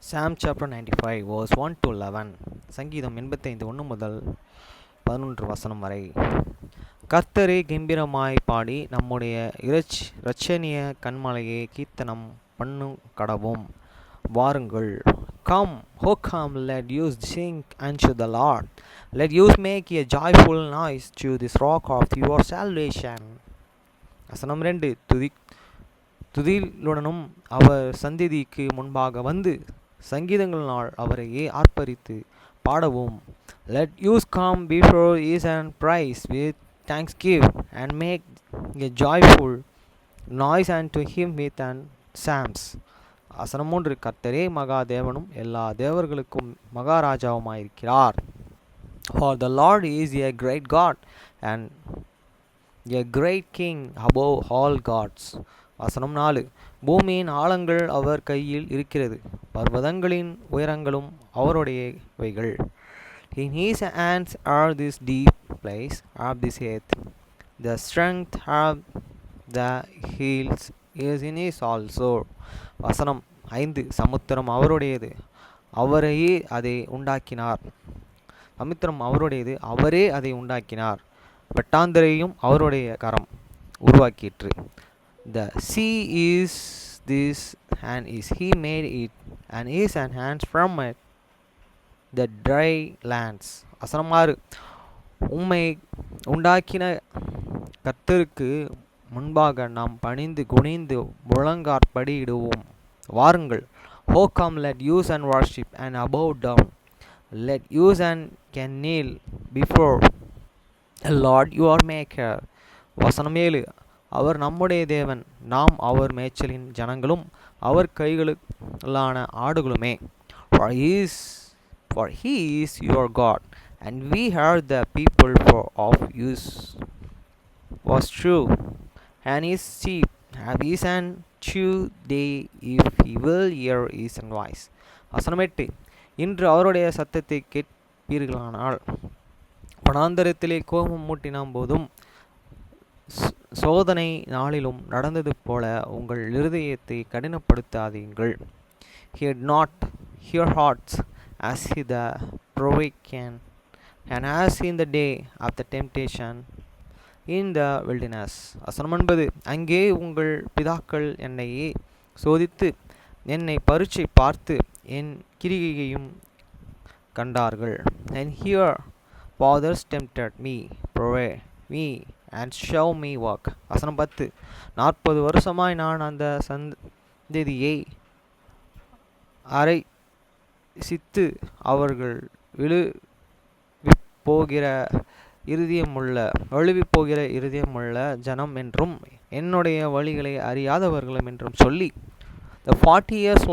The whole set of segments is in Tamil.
Psalm chapter 95 verse 1 to 11. சங்கீதம் 85 1 முதல் 11 வசனம் வரை. கர்த்தரே கெம்பீரமாய் பாடி நம்முடைய இரட்சணிய கன்மலையை கீர்த்தனம் பண்ணு கடவும். வாருங்கள், come, come, let us sing unto the Lord. Let us make a joyful noise to this rock of your salvation. வசனம் 2. துதிலுடனும் அவர் சந்நிதிக்கு முன்பாக வந்து சங்கீதங்களினால் அவரையே ஆர்ப்பரித்து பாடவும். Let us come before his and praise with thanksgiving and make a joyful noise unto him with an psalms. வசனம் 3. கர்த்தரே மகா தேவனும் எல்லா தேவர்களுக்கும் மகாராஜாவுமாயிருக்கிறார். For the Lord is a great God and a great king above all gods. வசனம் 4. பூமியின் ஆழங்கள் அவர் கையில் இருக்கிறது, பர்வதங்களின் உயரங்களும் அவருடையவைகள். In his hands are this deep place of this earth. The strength of the hills is in his also. வசனம் 5. சமுத்திரம் அவருடையது, அவரே அதை உண்டாக்கினார். அவரே அதை உண்டாக்கினார். வெட்டாந்தரையும் அவருடைய கரம் உருவாக்கிற்று. The sea is this, and is he made it, and his hands from it the dry lands. வசனம் 6. உம்மை உண்டாக்கின கர்த்தருக்கு முன்பாக நாம் பணிந்து குனிந்து முழங்காற்படியிடுவோம். வாருங்கள், come, let us and worship and bow down. Let us and can kneel before the Lord your maker. வசனம் 7. அவர் நம்முடைய தேவன், நாம் அவர் மேய்ச்சலின் ஜனங்களும் அவர் கைகளான ஆடுகளுமே. For he is your God, and we are the people of his was true, and his sheep have his and chew they if he will hear his voice. வசனம் 8. இன்று அவருடைய சத்தத்தை கேட்பீர்களானால் வனாந்தரத்திலே கோபம் மூட்டின போதும் சோதனை நாளிலும் நடந்தது போல உங்கள் இருதயத்தை கடினப்படுத்தாதீர்கள். Hear not your hearts as in the provocation, and as in the day of the temptation in the wilderness. வசனம் 9. அங்கே உங்கள் பிதாக்கள் என்னையே சோதித்து என்னை பரீட்சை பார்த்து என் கிரியையையும் கண்டார்கள். And here fathers tempted me, proved me, and show me work. வசனம் 10. 40 வருஷமாய் நான் அந்த சந்ததியை அரைசித்து அவர்கள் வழுவிப்போகிற இருதயமுள்ள ஜனம் என்றும் என்னுடைய வழிகளை அறியாதவர்களும் என்றும் சொல்லி the 40 years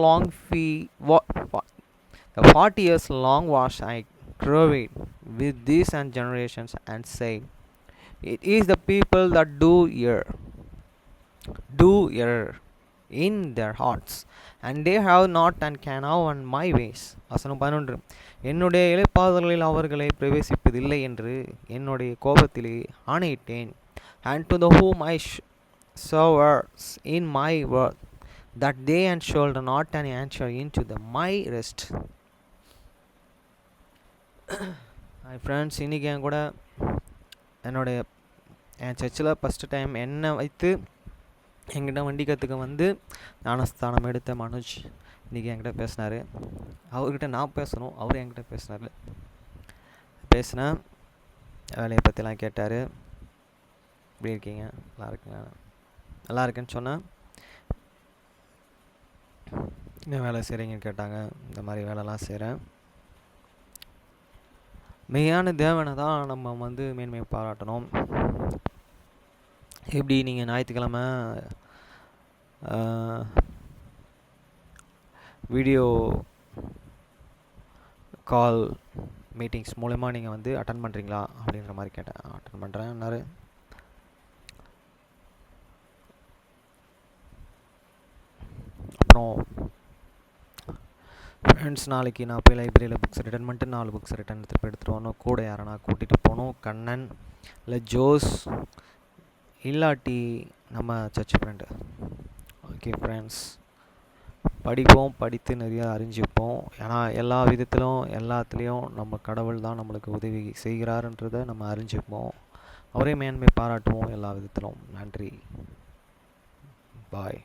long was I grieved with these and generations, and say, it is the people that do err in their hearts, and they have not and can have on my ways. வசனம் 11. என்னுடைய இளைப்பாறுதல்களில் அவர்களை பிரவேசிப்பதில்லை என்று என்னுடைய கோபத்திலே ஆணையிட்டேன். And to the whom I swear in my word that they and should not and enter into the my rest. Hi friends, இன்னைக்கு என் கூட என் சர்ச்சில் ஃபஸ்ட்டு டைம் என்னை வைத்து என்கிட்ட வண்டி கற்றுக்க வந்து ஞானஸ்தானம் எடுத்த மனோஜ் இன்றைக்கி என்கிட்ட பேசினார். அவர்கிட்ட நான் பேசணும், அவர் என்கிட்ட பேசினேன். வேலையை பற்றிலாம் கேட்டார். எப்படி இருக்கீங்க? நல்லா இருக்கேன்னு சொன்னேன். என்ன வேலை செய்கிறீங்கன்னு கேட்டாங்க. இந்த மாதிரி வேலைலாம் செய்கிறேன். மெய்யான தேவனை தான் நம்ம மேன்மையை பாராட்டணும். எப்படி நீங்கள் ஞாயிற்றுக்கிழமை வீடியோ கால் மீட்டிங்ஸ் மூலமா நீங்கள் அட்டன் பண்ணுறீங்களா அப்படின்ற மாதிரி கேட்டேன். அட்டன் பண்ணுறேன்னாரு. அப்புறம் ஃப்ரெண்ட்ஸ், நாளைக்கு நான் போய் லைப்ரரியில் புக்ஸ் ரிட்டர்ன் பண்ணிட்டு 4 புக்ஸ் ரிட்டர்ன் திருப்பி எடுத்துகிட்டு வரணும். கூட யாரனா கூட்டிகிட்டு போகணும். கண்ணன் இல்லை ஜோஸ் இல்லாட்டி நம்ம சர்ச் ஃப்ரெண்டு. ஓகே ஃப்ரெண்ட்ஸ், படிப்போம், படித்து நிறைய அறிஞ்சிப்போம். ஏன்னா எல்லா விதத்திலும் எல்லாத்துலேயும் நம்ம கடவுள் தான் நம்மளுக்கு உதவி செய்கிறாருன்றதை நம்ம அறிஞ்சிப்போம். அவரே மேன்மை பாராட்டுவோம் எல்லா விதத்திலும். நன்றி. பாய்.